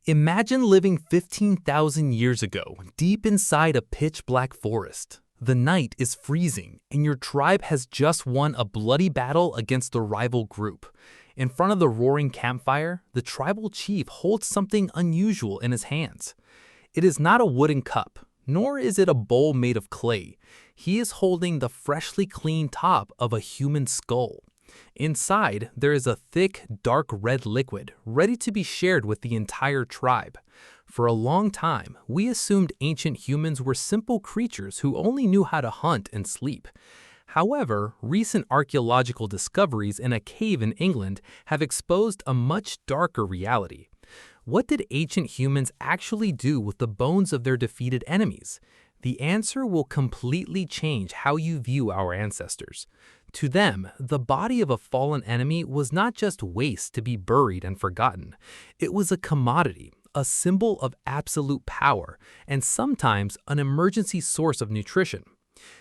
Imagine living 15,000 years ago, deep inside a pitch-black forest. The night is freezing, and your tribe has just won a bloody battle against a rival group. In front of the roaring campfire, the tribal chief holds something unusual in his hands. It is not a wooden cup, nor is it a bowl made of clay. He is holding the freshly cleaned top of a human skull. Inside, there is a thick, dark red liquid, ready to be shared with the entire tribe. For a long time, we assumed ancient humans were simple creatures who only knew how to hunt and sleep. However, recent archaeological discoveries in a cave in England have exposed a much darker reality. What did ancient humans actually do with the bones of their defeated enemies? The answer will completely change how you view our ancestors. To them, the body of a fallen enemy was not just waste to be buried and forgotten. It was a commodity, a symbol of absolute power, and sometimes an emergency source of nutrition.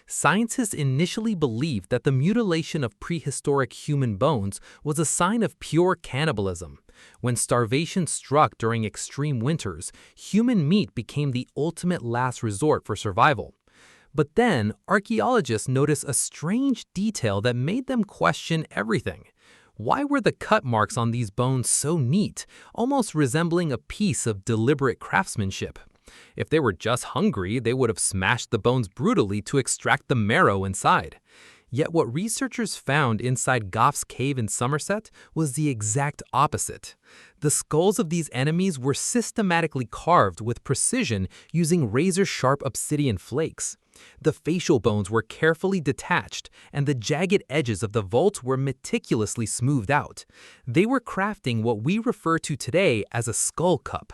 Scientists initially believed that the mutilation of prehistoric human bones was a sign of pure cannibalism. When starvation struck during extreme winters, human meat became the ultimate last resort for survival. But then, archaeologists noticed a strange detail that made them question everything. Why were the cut marks on these bones so neat, almost resembling a piece of deliberate craftsmanship? If they were just hungry, they would have smashed the bones brutally to extract the marrow inside. Yet what researchers found inside Gough's cave in Somerset was the exact opposite. The skulls of these enemies were systematically carved with precision using razor-sharp obsidian flakes. The facial bones were carefully detached, and the jagged edges of the vaults were meticulously smoothed out. They were crafting what we refer to today as a skull cup.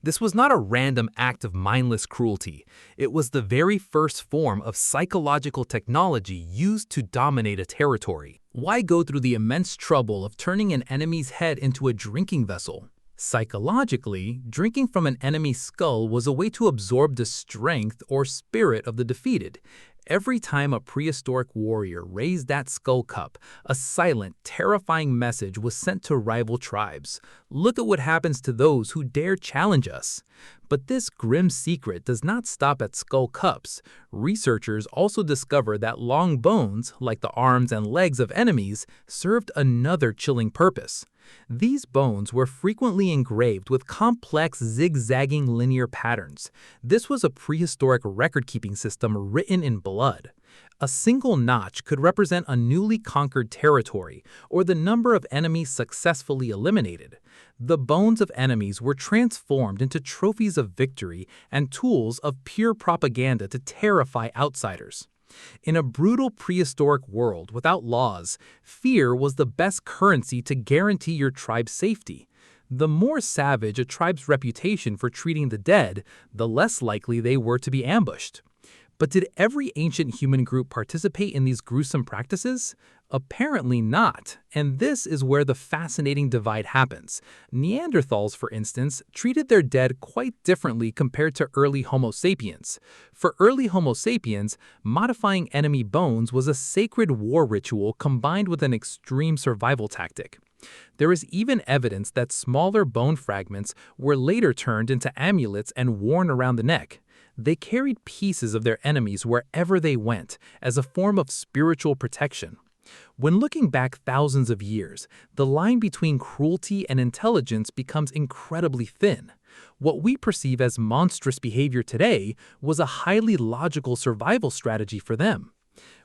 This was not a random act of mindless cruelty. It was the very first form of psychological technology used to dominate a territory. Why go through the immense trouble of turning an enemy's head into a drinking vessel? Psychologically, drinking from an enemy's skull was a way to absorb the strength or spirit of the defeated. Every time a prehistoric warrior raised that skull cup, a silent, terrifying message was sent to rival tribes. Look at what happens to those who dare challenge us. But this grim secret does not stop at skull cups. Researchers also discovered that long bones, like the arms and legs of enemies, served another chilling purpose. These bones were frequently engraved with complex zigzagging linear patterns. This was a prehistoric record-keeping system written in blood. A single notch could represent a newly conquered territory or the number of enemies successfully eliminated. The bones of enemies were transformed into trophies of victory and tools of pure propaganda to terrify outsiders. In a brutal prehistoric world without laws, fear was the best currency to guarantee your tribe's safety. The more savage a tribe's reputation for treating the dead, the less likely they were to be ambushed. But did every ancient human group participate in these gruesome practices? Apparently not, and this is where the fascinating divide happens. Neanderthals, for instance, treated their dead quite differently compared to early Homo sapiens. For early Homo sapiens, modifying enemy bones was a sacred war ritual combined with an extreme survival tactic. There is even evidence that smaller bone fragments were later turned into amulets and worn around the neck. They carried pieces of their enemies wherever they went as a form of spiritual protection. When looking back thousands of years, the line between cruelty and intelligence becomes incredibly thin. What we perceive as monstrous behavior today was a highly logical survival strategy for them.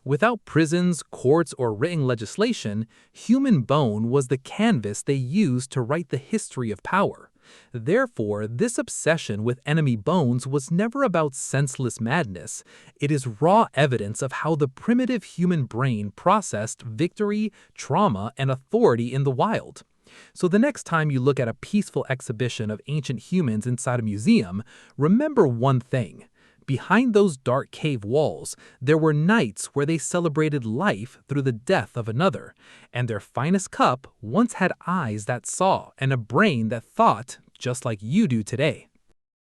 Without prisons, courts, or written legislation, human bone was the canvas they used to write the history of power. Therefore, this obsession with enemy bones was never about senseless madness. It is raw evidence of how the primitive human brain processed victory, trauma, and authority in the wild. So the next time you look at a peaceful exhibition of ancient humans inside a museum, remember one thing. Behind those dark cave walls, there were nights where they celebrated life through the death of another, and their finest cup once had eyes that saw and a brain that thought, just like you do today.